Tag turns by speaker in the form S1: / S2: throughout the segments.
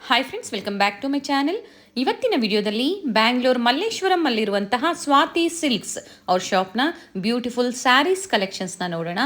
S1: Hi friends, welcome back to my channel. ಇವತ್ತಿನ ವಿಡಿಯೋದಲ್ಲಿ ಬ್ಯಾಂಗ್ಳೂರ್ ಮಲ್ಲೇಶ್ವರಂ ಅಲ್ಲಿರುವಂತಹ ಸ್ವಾತಿ ಸಿಲ್ಕ್ಸ್ ಅವ್ರ ಶಾಪ್ನ ಬ್ಯೂಟಿಫುಲ್ ಸ್ಯಾರೀಸ್ ಕಲೆಕ್ಷನ್ಸ್ನ ನೋಡೋಣ.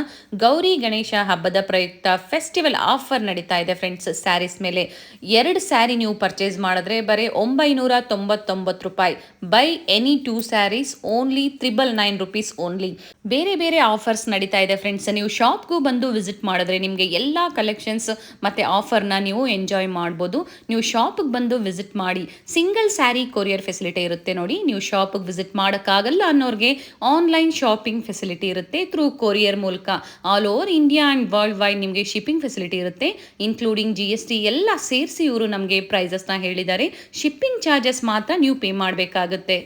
S1: ಗೌರಿ ಗಣೇಶ ಹಬ್ಬದ ಪ್ರಯುಕ್ತ ಫೆಸ್ಟಿವಲ್ ಆಫರ್ ನಡೀತಾ ಇದೆ ಫ್ರೆಂಡ್ಸ್. ಸ್ಯಾರೀಸ್ ಮೇಲೆ 2 ಸ್ಯಾರಿ ನೀವು ಪರ್ಚೇಸ್ ಮಾಡಿದ್ರೆ ಬರೀ 999 ರೂಪಾಯಿ. Buy any 2 saris only 999 rupees only. ಬೇರೆ ಬೇರೆ ಆಫರ್ಸ್ ನಡೀತಾ ಇದೆ ಫ್ರೆಂಡ್ಸ್. ನೀವು ಶಾಪ್ಗೂ ಬಂದು ವಿಸಿಟ್ ಮಾಡಿದ್ರೆ ನಿಮಗೆ ಎಲ್ಲ ಕಲೆಕ್ಷನ್ಸ್ ಮತ್ತು ಆಫರ್ನ ನೀವು ಎಂಜಾಯ್ ಮಾಡ್ಬೋದು. ನೀವು ಶಾಪಿಗೆ ಬಂದು ವಿಸಿಟ್ ಮಾಡಿ. ಸಿಂಗಲ್ ಸ್ಯಾರಿ ಕೊರಿಯರ್ ಫೆಸಿಲಿಟಿ ಇರುತ್ತೆ ನೋಡಿ. ನೀವು ಶಾಪಿಗೆ ವಿಸಿಟ್ ಮಾಡೋಕ್ಕಾಗಲ್ಲ ಅನ್ನೋರಿಗೆ ಆನ್ಲೈನ್ ಶಾಪಿಂಗ್ ಫೆಸಿಲಿಟಿ ಇರುತ್ತೆ ಥ್ರೂ ಕೊರಿಯರ್ ಮೂಲಕ. All over India and world wide ನಿಮಗೆ ಶಿಪ್ಪಿಂಗ್ ಫೆಸಿಲಿಟಿ ಇರುತ್ತೆ, ಇನ್ಕ್ಲೂಡಿಂಗ್ GST ಎಲ್ಲ ಸೇರಿಸಿ ಇವರು ನಮಗೆ ಪ್ರೈಸಸ್ನ ಹೇಳಿದ್ದಾರೆ. ಶಿಪ್ಪಿಂಗ್ ಚಾರ್ಜಸ್ ಮಾತ್ರ ನೀವು ಪೇ ಮಾಡಬೇಕಾಗುತ್ತೆ.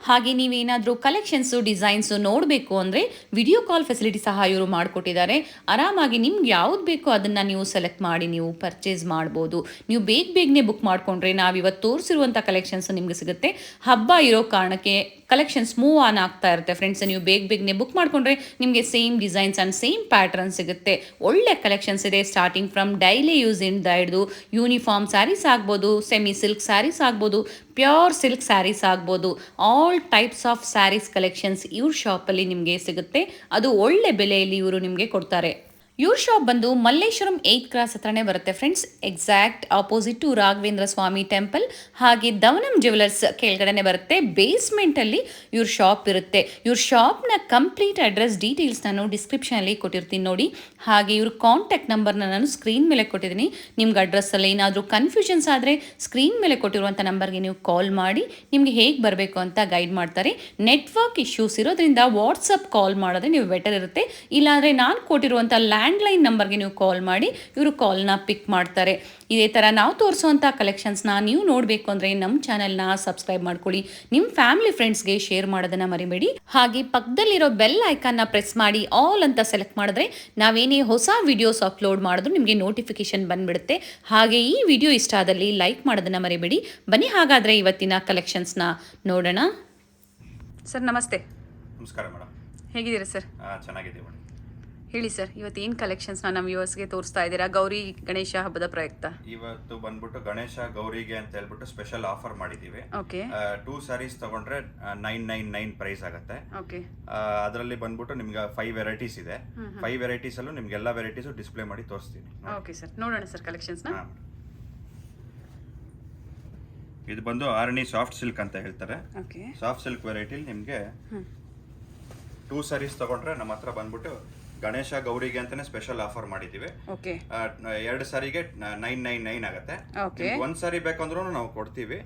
S1: ಹಾಗೆ ನೀವೇನಾದರೂ ಕಲೆಕ್ಷನ್ಸು ಡಿಸೈನ್ಸು ನೋಡಬೇಕು ಅಂದರೆ ವಿಡಿಯೋ ಕಾಲ್ ಫೆಸಿಲಿಟಿ ಸಹ ಇವರು ಮಾಡಿಕೊಟ್ಟಿದ್ದಾರೆ. ಆರಾಮಾಗಿ ನಿಮ್ಗೆ ಯಾವ್ದು ಬೇಕೋ ಅದನ್ನು ನೀವು ಸೆಲೆಕ್ಟ್ ಮಾಡಿ ನೀವು ಪರ್ಚೇಸ್ ಮಾಡ್ಬೋದು. ನೀವು ಬೇಗನೆ ಬುಕ್ ಮಾಡಿಕೊಂಡ್ರೆ ನಾವಿವತ್ತು ತೋರಿಸಿರುವಂಥ ಕಲೆಕ್ಷನ್ಸ್ ನಿಮಗೆ ಸಿಗುತ್ತೆ. ಹಬ್ಬ ಇರೋ ಕಾರಣಕ್ಕೆ ಕಲೆಕ್ಷನ್ಸ್ ಮೂವ್ ಆನ್ ಆಗ್ತಾ ಇರುತ್ತೆ ಫ್ರೆಂಡ್ಸ್. ನೀವು ಬೇಗನೆ ಬುಕ್ ಮಾಡಿಕೊಂಡ್ರೆ ನಿಮಗೆ same designs and same pattern ಸಿಗುತ್ತೆ. ಒಳ್ಳೆ ಕಲೆಕ್ಷನ್ಸ್ ಇದೆ. ಸ್ಟಾರ್ಟಿಂಗ್ ಫ್ರಮ್ ಡೈಲಿ ಯೂಸ್ ಇಂದ ಹಿಡಿದು ಯೂನಿಫಾರ್ಮ್ ಸ್ಯಾರೀಸ್ ಆಗ್ಬೋದು, ಸೆಮಿ ಸಿಲ್ಕ್ ಸ್ಯಾರೀಸ್ ಆಗ್ಬೋದು, ಪ್ಯೂರ್ ಸಿಲ್ಕ್ ಸ್ಯಾರೀಸ್ ಆಗ್ಬೋದು, all types of saris collections ಇವ್ರ ಶಾಪಲ್ಲಿ ನಿಮಗೆ ಸಿಗುತ್ತೆ. ಅದು ಒಳ್ಳೆ ಬೆಲೆಯಲ್ಲಿ ಇವರು ನಿಮಗೆ ಕೊಡ್ತಾರೆ. ಇವ್ರ ಶಾಪ್ ಬಂದು ಮಲ್ಲೇಶ್ವರಂ 8th ಕ್ರಾಸ್ ಹತ್ರನೇ ಬರುತ್ತೆ friends. Exact opposite to Raghavendra Swami temple. ಹಾಗೆ ದವನಂ ಜ್ಯುವೆಲರ್ಸ್ ಕೆಳಗಡೆನೆ ಬರುತ್ತೆ. ಬೇಸ್ಮೆಂಟಲ್ಲಿ ಇವ್ರ ಶಾಪ್ ಇರುತ್ತೆ. ಇವ್ರ ಶಾಪ್ನ ಕಂಪ್ಲೀಟ್ ಅಡ್ರೆಸ್ ಡೀಟೇಲ್ಸ್ ನಾನು ಡಿಸ್ಕ್ರಿಪ್ಷನಲ್ಲಿ ಕೊಟ್ಟಿರ್ತೀನಿ ನೋಡಿ. ಹಾಗೆ ಇವ್ರ ಕಾಂಟ್ಯಾಕ್ಟ್ ನಂಬರ್ನ ನಾನು ಸ್ಕ್ರೀನ್ ಮೇಲೆ ಕೊಟ್ಟಿದ್ದೀನಿ. ನಿಮ್ಗೆ ಅಡ್ರೆಸ್ಸಲ್ಲಿ ಏನಾದರೂ ಕನ್ಫ್ಯೂಷನ್ಸ್ ಆದರೆ ಸ್ಕ್ರೀನ್ ಮೇಲೆ ಕೊಟ್ಟಿರುವಂಥ ನಂಬರ್ಗೆ ನೀವು ಕಾಲ್ ಮಾಡಿ ನಿಮಗೆ ಹೇಗೆ ಬರಬೇಕು ಅಂತ ಗೈಡ್ ಮಾಡ್ತಾರೆ. ನೆಟ್ವರ್ಕ್ ಇಶ್ಯೂಸ್ ಇರೋದ್ರಿಂದ ವಾಟ್ಸಪ್ ಕಾಲ್ ಮಾಡಿದ್ರೆ ನೀವು ಬೆಟರ್ ಇರುತ್ತೆ. ಇಲ್ಲಾಂದರೆ ನಾನು ಕೊಟ್ಟಿರುವಂಥ ಲ್ಯಾಂಡ್ಲೈನ್ ನಂಬರ್ಗೆ ನೀವು ಕಾಲ್ ಮಾಡಿ ಇವರು ಕಾಲ್ನ ಪಿಕ್ ಮಾಡ್ತಾರೆ. ಇದೇ ಥರ ನಾವು ತೋರಿಸುವಂಥ ಕಲೆಕ್ಷನ್ಸ್ನ ನೀವು ನೋಡಬೇಕು ಅಂದರೆ ನಮ್ಮ ಚಾನೆಲ್ನ ಸಬ್ಸ್ಕ್ರೈಬ್ ಮಾಡ್ಕೊಳ್ಳಿ. ನಿಮ್ಮ ಫ್ಯಾಮಿಲಿ ಫ್ರೆಂಡ್ಸ್ಗೆ ಶೇರ್ ಮಾಡೋದನ್ನು ಮರಿಬೇಡಿ. ಹಾಗೆ ಪಕ್ಕದಲ್ಲಿರೋ ಬೆಲ್ ಐಕಾನ್ನ ಪ್ರೆಸ್ ಮಾಡಿ ಆಲ್ ಅಂತ ಸೆಲೆಕ್ಟ್ ಮಾಡಿದ್ರೆ ನಾವೇನೇ ಹೊಸ ವಿಡಿಯೋಸ್ ಅಪ್ಲೋಡ್ ಮಾಡಿದ್ರು ನಿಮಗೆ ನೋಟಿಫಿಕೇಶನ್ ಬಂದುಬಿಡುತ್ತೆ. ಹಾಗೆ ಈ ವಿಡಿಯೋ ಇಷ್ಟ ಆದಲ್ಲಿ ಲೈಕ್ ಮಾಡೋದನ್ನು ಮರಿಬೇಡಿ. ಬನ್ನಿ ಹಾಗಾದರೆ ಇವತ್ತಿನ ಕಲೆಕ್ಷನ್ಸ್ನ ನೋಡೋಣ. ಸರ್ ನಮಸ್ತೆ.
S2: ನಮಸ್ಕಾರ ಮೇಡಮ್.
S1: ಹೇಗಿದ್ದೀರಾ ಸರ್?
S2: ಚೆನ್ನಾಗಿದೆ ಮೇಡಮ್.
S1: ಹೇಳಿ ಸರ್, ಇವತ್ತು ಏನು ಕಲೆಕ್ಷನ್ಸ್ನ ನಮ್ಮ ವ್ಯೂವರ್ಸ್ಗೆ ತೋರಿಸ್ತಾ ಇದ್ದೀರಾ ಗೌರಿ ಗಣೇಶ ಹಬ್ಬದ ಪ್ರಯುಕ್ತ?
S2: ಇವತ್ತು ಬಂದ್ಬಿಟ್ಟು ಗಣೇಶ ಗೌರಿಗೆ ಅಂತ ಹೇಳ್ಬಿಟ್ಟು ಸ್ಪೆಷಲ್ ಆಫರ್ ಮಾಡಿದ್ದೀವಿ.
S1: ಓಕೆ.
S2: 2 ಸ್ಯಾರೀಸ್ ತಗೊಂಡ್ರೆ 999 ಪ್ರೈಸ್ ಆಗುತ್ತೆ.
S1: ಓಕೆ.
S2: ಅದರಲ್ಲಿ ಬಂದ್ಬಿಟ್ಟು ನಿಮ್ಗೆ 5 ವೆರೈಟೀಸ್ ಇದೆ. 5 ವೆರೈಟೀಸ್ ಅಲ್ಲೂ ನಿಮ್ಗೆ ಎಲ್ಲ ವೆರೈಟೀಸು ಡಿಸ್ಪ್ಲೇ ಮಾಡಿ ತೋರಿಸ್ತೀನಿ.
S1: ಓಕೆ ಸರ್, ನೋಡೋಣ ಸರ್ ಕಲೆಕ್ಷನ್ಸ್ನ.
S2: ಇದು ಬಂದು ಆರಣಿ ಸಾಫ್ಟ್ ಸಿಲ್ಕ್ ಅಂತ ಹೇಳ್ತಾರೆ.
S1: ಓಕೆ.
S2: ಸಾಫ್ಟ್ ಸಿಲ್ಕ್ ವೆರೈಟಿಲಿ ನಿಮಗೆ 2 ಸ್ಯಾರೀಸ್ ತಗೊಂಡ್ರೆ ನಮ್ಮ ಹತ್ರ ಬಂದ್ಬಿಟ್ಟು ಗಣೇಶ ಗೌರಿಗೆ ಅಂತಾನೆ ಸ್ಪೆಷಲ್ ಆಫರ್ ಮಾಡಿದ್ದೀವಿ.
S1: ಓಕೆ.
S2: 2 ಸಾರಿಗೆ 999 ಆಗುತ್ತೆ.
S1: ಓಕೆ.
S2: 1 ಸಾರಿ ಬೇಕಂದ್ರೂ ನಾವು ಕೊಡ್ತೀವಿ.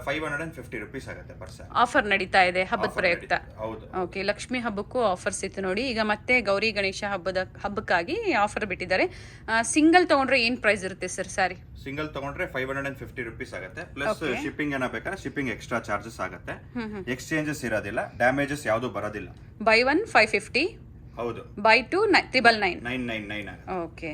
S2: 550 ರುಪೀಸ್ ಆಗುತ್ತೆ ಪರ್ ಸಾರಿ.
S1: ಆಫರ್ ನಡೀತಾ ಇದೆ ಹಬ್ಬದ ಪ್ರಯುಕ್ತ.
S2: ಹೌದು.
S1: ಓಕೆ. ಲಕ್ಷ್ಮಿ ಹಬ್ಬಕ್ಕೂ ಆಫರ್ಸ್ ಇತ್ತು ನೋಡಿ. ಈಗ ಮತ್ತೆ ಗೌರಿ ಗಣೇಶ ಹಬ್ಬಕ್ಕಾಗಿ ಆಫರ್ ಬಿಟ್ಟಿದ್ದಾರೆ. ಸಿಂಗಲ್ ತಗೊಂಡ್ರೆ ಏನು ಪ್ರೈಸ್ ಇರುತ್ತೆ ಸರ್ ಸ್ಯಾರಿ?
S2: ಸಿಂಗಲ್ ತಗೊಂಡ್ರೆ 550 ರುಪೀಸ್ ಆಗುತ್ತೆ. ಪ್ಲಸ್ ಶಿಪ್ಪಿಂಗ್ ಏನ ಬೇಕಾದ್ರೆ ಶಿಪ್ಪಿಂಗ್ ಎಕ್ಸ್ಟ್ರಾ ಚಾರ್ಜಸ್ ಆಗುತ್ತೆ. ಎಕ್ಸ್ಚೇಂಜಸ್ ಇರೋದಿಲ್ಲ, ಡ್ಯಾಮೇಜಸ್ ಯಾವುದು ಬರೋದಿಲ್ಲ.
S1: ಬೈ 1 550.
S2: ಹೌದು.
S1: ಬೈ 2 999.
S2: 999 ಆಗುತ್ತೆ.
S1: ಓಕೆ.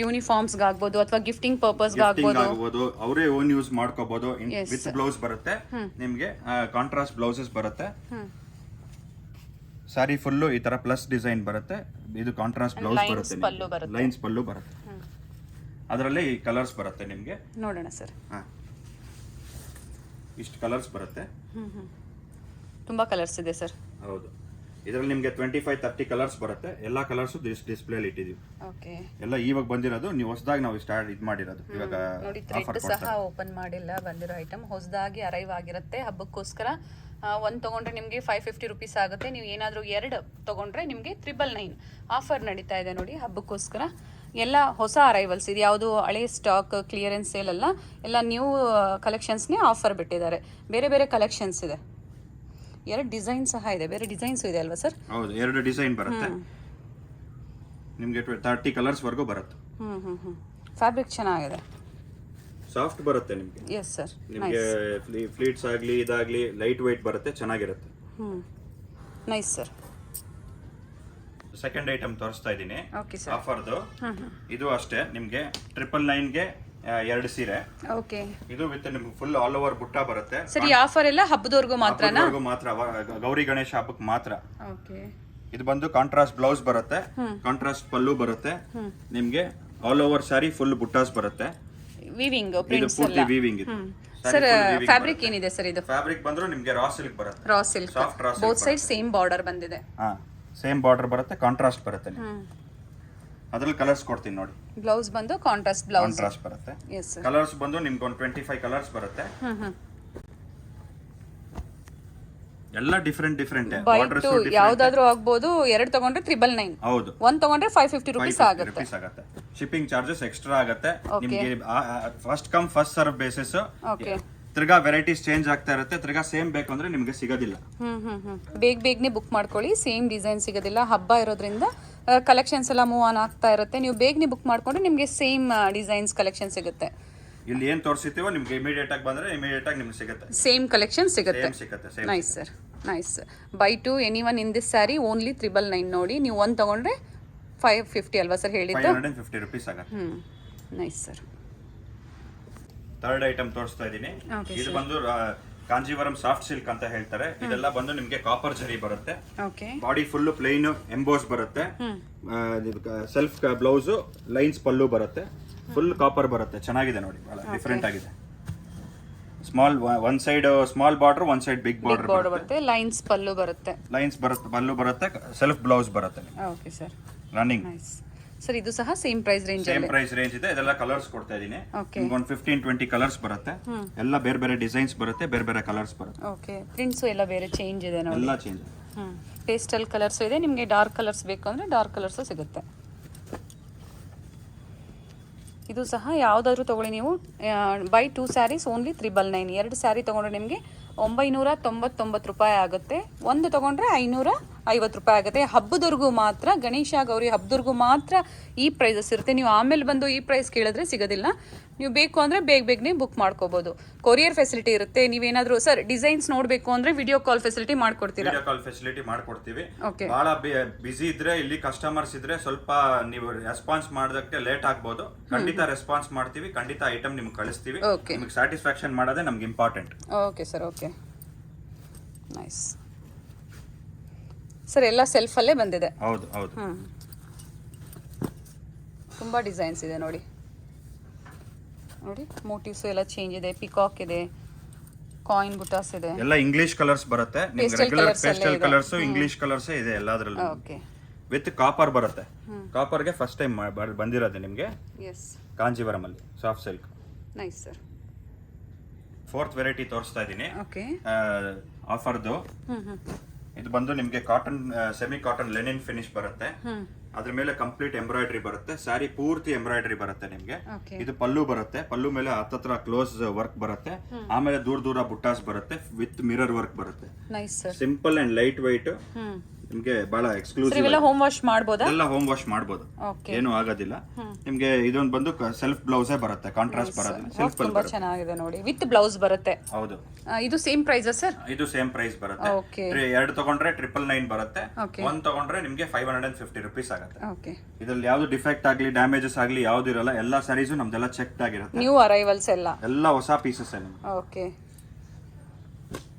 S1: ಯೂನಿಫಾರ್ಮ್ಸ್ ಆಗ್ಬೋದು ಅಥವಾ ಗಿಫ್ಟಿಂಗ್ ಪರ್ಪಸ್
S2: ಆಗ್ಬೋದು, ಅವರೇ ಓನ್ ಯೂಸ್ ಮಾಡ್ಕೋಬಹುದು. ವಿತ್ ಬ್ಲೌಸ್ ಬರುತ್ತೆ ನಿಮ್ಗೆ, ಕಾಂಟ್ರಾಸ್ಟ್ ಬ್ಲೌಸಸ್ ಬರುತ್ತೆ. ಸಾರಿ ಫುಲ್ಲು ಈ ತರ ಪ್ಲಸ್ ಡಿಸೈನ್ ಬರುತ್ತೆ. ಇದು ಕಾಂಟ್ರಾಸ್ಟ್ ಬ್ಲೌಸ್ ಬರುತ್ತೆ, ಲೈನ್ಸ್ ಪಲ್ಲು ಬರುತ್ತೆ. ಅದರಲ್ಲಿ ಕಲರ್ಸ್ ಬರುತ್ತೆ ನಿಮ್ಗೆ.
S1: ನೋಡೋಣ ಸರ್.
S2: ಇಷ್ಟು ಕಲರ್ಸ್ ಬರುತ್ತೆ.
S1: ತುಂಬಾ ಕಲರ್ಸ್ ಇದೆ ಸರ್.
S2: ಹೌದು. ಇದರಲ್ಲಿ ನಿಮಗೆ 25-30 ಕಲರ್ಸ್ ಬರುತ್ತೆ. ಎಲ್ಲಾ ಕಲರ್ಸ್ ಡಿಸ್ಪ್ಲೇ ಅಲ್ಲಿ ಇಟ್ಟಿದೀವಿ.
S1: ಓಕೆ.
S2: ಎಲ್ಲ ಇವಾಗ ಬಂದಿರೋದು, ನೀವು ಹೊಸದಾಗಿ ನಾವು ಸ್ಟಾರ್ಟ್ ಮಾಡಿರೋದು. ಇವಾಗ
S1: ನೋಡಿ, ಥ್ರೆಡ್ ಸಹ ಓಪನ್ ಮಾಡಿಲ್ಲ. ಬಂದಿರೋ ಐಟಮ್ ಹೊಸದಾಗಿ ಅರೈವ್ ಆಗಿರುತ್ತೆ ಹಬ್ಬಕ್ಕೋಸ್ಕರ. ಒಂದು ತೊಗೊಂಡ್ರೆ ನಿಮಗೆ 550 ರುಪೀಸ್ ಆಗುತ್ತೆ. ನೀವು ಏನಾದರೂ 2 ತೊಗೊಂಡ್ರೆ ನಿಮಗೆ 999 ಆಫರ್ ನಡೀತಾ ಇದೆ ನೋಡಿ ಹಬ್ಬಕ್ಕೋಸ್ಕರ. ಎಲ್ಲ ಹೊಸ ಅರೈವಲ್ಸ್ ಇದು, ಯಾವುದು ಹಳೆ ಸ್ಟಾಕ್ ಕ್ಲಿಯರೆನ್ಸ್ ಸೇಲ್ ಅಲ್ಲ, ಎಲ್ಲ ನ್ಯೂ ಕಲೆಕ್ಷನ್ಸ್ನೇ ಆಫರ್ ಬಿಟ್ಟಿದ್ದಾರೆ. ಬೇರೆ ಬೇರೆ ಕಲೆಕ್ಷನ್ಸ್ ಇದೆ. 2 ಡಿಸೈನ್ ಸಹ ಇದೆ, ಬೇರೆ ಡಿಸೈನ್ಸ್ ಇದೆ ಅಲ್ವಾ ಸರ್?
S2: ಹೌದು, 2 ಡಿಸೈನ್ ಬರುತ್ತೆ ನಿಮಗೆ. 30 ಕಲರ್ಸ್ ವರೆಗೂ ಬರುತ್ತೆ.
S1: ಫ್ಯಾಬ್ರಿಕ್ ಚೆನ್ನಾಗಿದೆ,
S2: ಸಾಫ್ಟ್ ಬರುತ್ತೆ ನಿಮಗೆ.
S1: Yes sir.
S2: ನಿಮಗೆ ಫ್ಲೀಟ್ಸ್ ಆಗಲಿ ಇದಾಗಲಿ ಲೈಟ್ ವೆಯ್ಟ್ ಬರುತ್ತೆ, ಚೆನ್ನಾಗಿರುತ್ತೆ.
S1: Nice sir.
S2: ಸೆಕೆಂಡ್ ಐಟಮ್ ತೋರಿಸ್ತಾ ಇದ್ದೀನಿ
S1: ಓಕೆ ಸರ್.
S2: ಆಫರ್ದು. ಇದು ಅಷ್ಟೇ ನಿಮಗೆ 999ಗೆ 2 ಸೀರೆ.
S1: ಓಕೆ.
S2: ಇದು ವಿತ್ ನಿಮ್ಗೆ ಫುಲ್ ಆಲ್ ಓವರ್ ಬುಟ್ಟ ಬರುತ್ತೆ.
S1: ಸರಿ, ಆಫರ್ ಎಲ್ಲ ಹಬ್ಬದವರೆಗೂ ಮಾತ್ರನಾ?
S2: ಮಾತ್ರ, ಗೌರಿ ಗಣೇಶ ಹಬ್ಬಕ್ಕೆ ಮಾತ್ರ.
S1: ಓಕೆ.
S2: ಇದು ಬಂದು ಕಾಂಟ್ರಾಸ್ಟ್ ಬ್ಲೌಸ್ ಬರುತ್ತೆ, ಕಾಂಟ್ರಾಸ್ಟ್ ಪಲ್ಲು ಬರುತ್ತೆ ನಿಮ್ಗೆ. ಆಲ್ ಓವರ್ ಸ್ಯಾರಿ ಫುಲ್ ಬುಟ್ಟಾಸ್ ಬರುತ್ತೆ.
S1: ವೀವಿಂಗ್
S2: ಇದು
S1: ಪ್ರಿಂಟ್ಸ್
S2: ಪೂರ್ತಿ
S1: ಎಲ್ಲ.
S2: ವೀವಿಂಗ್ ಇದು
S1: ಸರ್ ಫ್ಯಾಬ್ರಿಕ್ ಏನಿದೆ ಸರ್ ಇದು?
S2: ಫ್ಯಾಬ್ರಿಕ್ ಬಂದ್ರು ನಿಮ್ಗೆ ರಾ ಸಿಲ್ಕ್ ಬರುತ್ತೆ,
S1: ರಾ ಸಿಲ್ಕ್,
S2: ಸಾಫ್ಟ್ ರಾ
S1: ಬೋತ್ ಸೈಡ್ ಸೇಮ್ ಬಾರ್ಡರ್ ಬಂದಿದೆ.
S2: ಹಾ ಸೇಮ್ ಬಾರ್ಡರ್ ಬರುತ್ತೆ, ಕಾಂಟ್ರಾಸ್ಟ್ ಬರುತ್ತೆ. ಅದ್ರಲ್ಲಿ ಕಲರ್ಸ್ ಕೊಡ್ತೀನಿ ನೋಡಿ.
S1: ಬ್ಲೌಸ್ ಬಂದು ಕಾಂಟ್ರಾಸ್ಟ್ ಬ್ಲೌಸ್,
S2: ಕಾಂಟ್ರಾಸ್ಟ್ ಬರುತ್ತೆ.
S1: Yes sir.
S2: ಕಲರ್ಸ್ ಬಂದು ನಿಮ್ಗೆ ಒಂದು 25 ಕಲರ್ಸ್ ಬರುತ್ತೆ. ಎಲ್ಲ ಡಿಫರೆಂಟ್
S1: ಬೈಟ್ ಯಾವ್ದಾದ್ರು ಆಗ್ಬೋದು. 2 ತಗೊಂಡ್ರೆ 999.
S2: ಹೌದು,
S1: 1 ತಗೊಂಡ್ರೆ 550 ರುಪೀಸ್ ಆಗುತ್ತೆ.
S2: ಶಿಪ್ಪಿಂಗ್ ಚಾರ್ಜಸ್ ಎಕ್ಸ್ಟ್ರಾ ಆಗುತ್ತೆ ನಿಮ್ಗೆ. First come first serve basis.
S1: Okay.
S2: ತಿರ್ಗಾ ವೆರೈಟೀಸ್ ಚೇಂಜ್ ಆಗ್ತಾ ಇರುತ್ತೆ. ತಿರ್ಗಾ ಸೇಮ್ ಬೇಕು ಅಂದ್ರೆ ನಿಮ್ಗೆ ಸಿಗೋದಿಲ್ಲ.
S1: ಬೇಗನೆ ಬುಕ್ ಮಾಡ್ಕೊಳ್ಳಿ. ಸೇಮ್ ಡಿಸೈನ್ ಸಿಗೋದಿಲ್ಲ. ಹಬ್ಬ ಇರೋದ್ರಿಂದ ಕಲೆಕ್ಷನ್ಸ್ ಎಲ್ಲ ಮೂವ್ ಆನ್ ಆಗ್ತಾ ಇರುತ್ತೆ. ನೀವು ಬೇಗನೆ ಬುಕ್ ಮಾಡ್ಕೊಂಡ್ರೆ ನಿಮಗೆ ಸೇಮ್ ಡಿಸೈನ್ಸ್ ಕಲೆಕ್ಷನ್ ಸಿಗುತ್ತೆ.
S2: ಇಲ್ಲಿ ಏನ್ ತೋರಿಸ್ತೀವೋ ನಿಮ್ಗೆ ಇಮಿಡಿಯೇಟ್ ಆಗಿ ಬಂದ್ರೆ ಇಮಿಡಿಯೇಟ್ ಆಗಿ ನಿಮ್ಗೆ ಸಿಗುತ್ತೆ.
S1: ಸೇಮ್ ಕಲೆಕ್ಷನ್ ಸಿಗುತ್ತೆ.
S2: ಸಿಗುತ್ತೆ.
S1: Nice sir, nice. By two anyone in this sari only 999 ನೋಡಿ. ನೀವು 1 ತಗೊಂಡ್ರೆ 550 ಅಲ್ವಾ ಸರ್ ಹೇಳಿದ್ದು?
S2: 550 ರುಪೀಸ್ ಆಗುತ್ತೆ.
S1: Nice sir.
S2: ಥರ್ಡ್ ಐಟಮ್ ತೋರಿಸ್ತಾ ಇದೀನಿ. ಇದು ಬಂದು ಕಾಂಜೀವರಂ ಸಾಫ್ಟ್ ಸಿಲ್ಕ್ ಅಂತ ಹೇಳ್ತಾರೆ. ಇದೆಲ್ಲ ಬಂದು ನಿಮ್ಗೆ ಕಾಪರ್ ಜರಿ ಬರುತ್ತೆ.
S1: Okay.
S2: Body full plain emboss ಬರುತ್ತೆ. ಸೆಲ್ಫ್ ಬ್ಲೌಸ್, ಲೈನ್ಸ್ ಪಲ್ಲು ಬರುತ್ತೆ. ಫುಲ್ ಕಾಪರ್ ಬರುತ್ತೆ. ಚೆನ್ನಾಗಿದೆ ನೋಡಿ, ಬಹಳ ಡಿಫರೆಂಟ್ ಆಗಿದೆ. Small one side small border, one side big border
S1: ಬರುತ್ತೆ. ಲೈನ್ಸ್ ಪಲ್ಲು ಬರುತ್ತೆ.
S2: ಲೈನ್ಸ್ ಬರುತ್ತೆ, ಪಲ್ಲು ಬರುತ್ತೆ, ಸೆಲ್ಫ್ ಬ್ಲೌಸ್ ಬರುತ್ತೆ.
S1: Okay sir.
S2: Running.
S1: Nice sir. ಇದು ಸಹ same price range
S2: same price range ಇದೆ. ಇದೆಲ್ಲ ಕಲರ್ಸ್ ಕೊಡ್ತಾ ಇದೀನಿ. ಒಂದು 15-20 ಕಲರ್ಸ್ ಬರುತ್ತೆ. ಎಲ್ಲ ಬೇರೆ ಬೇರೆ ಡಿಸೈನ್ಸ್ ಬರುತ್ತೆ, ಬೇರೆ ಬೇರೆ ಕಲರ್ಸ್ ಬರುತ್ತೆ.
S1: ಓಕೆ. ಪ್ರಿಂಟ್ಸ್ ಎಲ್ಲ ಬೇರೆ ಚೇಂಜ್ ಇದೆ ನೋಡಿ.
S2: ಎಲ್ಲ ಚೇಂಜ್.
S1: ಪೇಸ್ಟಲ್ ಕಲರ್ಸ್ ಇದೆ. ನಿಮಗೆ ಡಾರ್ಕ್ ಕಲರ್ಸ್ ಬೇಕು ಅಂದ್ರೆ ಡಾರ್ಕ್ ಕಲರ್ಸ್ ಸಿಗುತ್ತೆ. ಇದು ಸಹ ಯಾವ್ದಾದ್ರು ತಗೊಳ್ಳಿ ನೀವು. By 2 saris only 999. 2 ಸ್ಯಾರಿ ತಗೊಂಡ್ರೆ ನಿಮಗೆ 999 ರೂಪಾಯಿ ಆಗುತ್ತೆ. 1 ತಗೊಂಡ್ರೆ 550 ರೂಪಾಯಿ ಆಗುತ್ತೆ. ಹಬ್ಬದವರೆಗೂ ಮಾತ್ರ, ಗಣೇಶ ಗೌರಿ ಹಬ್ಬದವರೆಗೂ ಮಾತ್ರ ಈ ಪ್ರೈಸಸ್ ಇರುತ್ತೆ. ನೀವು ಆಮೇಲೆ ಬಂದು ಈ ಪ್ರೈಸ್ ಕೇಳಿದ್ರೆ ಸಿಗೋದಿಲ್ಲ. ನೀವು ಬೇಕು ಅಂದರೆ ಬೇಗನೆ ಬುಕ್ ಮಾಡ್ಕೋಬೋದು. ಕೊರಿಯರ್ ಫೆಸಿಲಿಟಿ ಇರುತ್ತೆ. ನೀವೇನಾದರೂ ಸರ್ ಡಿಸೈನ್ಸ್ ನೋಡಬೇಕು ಅಂದರೆ ವಿಡಿಯೋ ಕಾಲ್ ಫೆಸಿಲಿಟಿ ಮಾಡ್ಕೊಡ್ತೀರಾ?
S2: ವಿಡಿಯೋ ಕಾಲ್ ಫೆಸಿಲಿಟಿ ಮಾಡ್ಕೊಡ್ತೀವಿ.
S1: ಓಕೆ.
S2: ಬಹಳ ಬಿಸಿ ಇದ್ರೆ, ಇಲ್ಲಿ ಕಸ್ಟಮರ್ಸ್ ಇದ್ರೆ ಸ್ವಲ್ಪ ನೀವು ರೆಸ್ಪಾನ್ಸ್ ಮಾಡೋದಕ್ಕೆ ಲೇಟ್ ಆಗ್ಬೋದು. ಖಂಡಿತ ರೆಸ್ಪಾನ್ಸ್ ಮಾಡ್ತೀವಿ. ಖಂಡಿತ ಐಟಮ್ ನಿಮ್ಗೆ ಕಳಿಸ್ತೀವಿ. ನಿಮ್ಗೆ ಸ್ಯಾಟಿಸ್ಫ್ಯಾಕ್ಷನ್ ಮಾಡೋದೇ ನಮ್ಗೆ important.
S1: Okay sir. Okay, nice sir. ಎಲ್ಲ ಸೆಲ್ಫಲ್ಲೇ ಬಂದಿದೆ.
S2: ಹೌದು ಹೌದು.
S1: ತುಂಬ ಡಿಸೈನ್ಸ್ ಇದೆ ನೋಡಿ. ನೋಡಿ ಮೋಟಿವ್ಸ್ ಎಲ್ಲ ಚೇಂಜ್ ಇದೆ. ಪಿಕಾಕ್ ಇದೆ, ಕಾಯಿನ್ ಬುಟಾಸ್ ಇದೆ.
S2: ಎಲ್ಲ ಇಂಗ್ಲಿಷ್ ಕಲರ್ಸ್ ಬರುತ್ತೆ. ನಿಮ್ಗೆ regular pastel colours, English colours ಇದೆ ಎಲ್ಲದರಲ್ಲೂ.
S1: ಓಕೆ.
S2: ವಿತ್ ಕಾಪರ್ ಬರುತ್ತೆ. ಕಾಪರ್ಗೆ ಫಸ್ಟ್ ಟೈಮ್ ಬಂದಿರೋದು ನಿಮ್ಗೆ.
S1: ಎಸ್.
S2: ಕಾಂಜೀವರಂ ಅಲ್ಲಿ soft silk.
S1: Nice sir.
S2: 4th variety ತೋರಿಸ್ತಾ ಇದ್ದೀನಿ.
S1: ಓಕೆ.
S2: ಆಫರ್ದು. ಇದು ಬಂದು ನಿಮ್ಗೆ cotton, semi cotton Lenin finish ಬರುತ್ತೆ. ಅದ್ರ ಮೇಲೆ ಕಂಪ್ಲೀಟ್ ಎಂಬ್ರಾಯ್ಡ್ರಿ ಬರುತ್ತೆ. ಸ್ಯಾರಿ ಪೂರ್ತಿ ಎಂಬ್ರಾಯ್ಡ್ರಿ ಬರುತ್ತೆ ನಿಮ್ಗೆ. ಇದು ಪಲ್ಲು ಬರುತ್ತೆ. ಪಲ್ಲು ಮೇಲೆ ಹತ್ತತ್ರ ಕ್ಲೋಸ್ ವರ್ಕ್ ಬರುತ್ತೆ. ಆಮೇಲೆ ದೂರ ಬುಟ್ಟಾಸ್ ಬರುತ್ತೆ. ವಿತ್ ಮಿರರ್ ವರ್ಕ್ ಬರುತ್ತೆ.
S1: Nice sir.
S2: Simple and light white. ನಿಮ್ಗೆ ಬಹಳ ಎಕ್ಸ್ಕ್ಲೂಸಿವ್.
S1: ಇವೆಲ್ಲ ಹೋಮ್ ವಾಶ್ ಮಾಡಬಹುದಾ?
S2: ಎಲ್ಲ ಹೋಮ್ ವಾಶ್ ಮಾಡಬಹುದು, ಏನು ಆಗೋದಿಲ್ಲ. ನಿಮ್ಗೆ ಇದೊಂದು ಬಂದು ಸೆಲ್ಫ್ ಬ್ಲೌಸೇ ಬರುತ್ತೆ, ಕಾಂಟ್ರಾಸ್ಟ್ ಬರೋದಿಲ್ಲ. ಸೆಲ್ಫ್
S1: ತುಂಬಾ ಚೆನ್ನಾಗಿದೆ ನೋಡಿ. ವಿತ್ ಬ್ಲೌಸ್ ಬರುತ್ತೆ.
S2: ಹೌದು.
S1: ಇದು ಸೇಮ್ ಪ್ರೈಸ್ ಸರ್?
S2: ಇದು ಸೇಮ್ ಪ್ರೈಸ್ ಬರುತ್ತೆ.
S1: ಓಕೆ.
S2: 2 ತಗೊಂಡ್ರೆ 999 ಬರುತ್ತೆ. 1 ತಗೊಂಡ್ರೆ ನಿಮ್ಗೆ 550 ರುಪೀಸ್ ಆಗುತ್ತೆ.
S1: ಓಕೆ.
S2: ಇದ್ರಲ್ಲಿ ಯಾವ್ದು ಡಿಫೆಕ್ಟ್ ಆಗ್ಲಿ, ಡ್ಯಾಮೇಜಸ್ ಆಗ್ಲಿ ಯಾವ್ದು ಇರಲ್ಲ. ಎಲ್ಲ ಸ್ಯಾರೀಸು ನಮ್ದೆಲ್ಲ ಚೆಕ್ ಆಗಿರುತ್ತೆ.
S1: ನ್ಯೂ ಅರೈವಲ್ಸ್ ಎಲ್ಲ
S2: ಹೊಸ ಪೀಸಸ್ ಎಲ್ಲ.
S1: ಓಕೆ.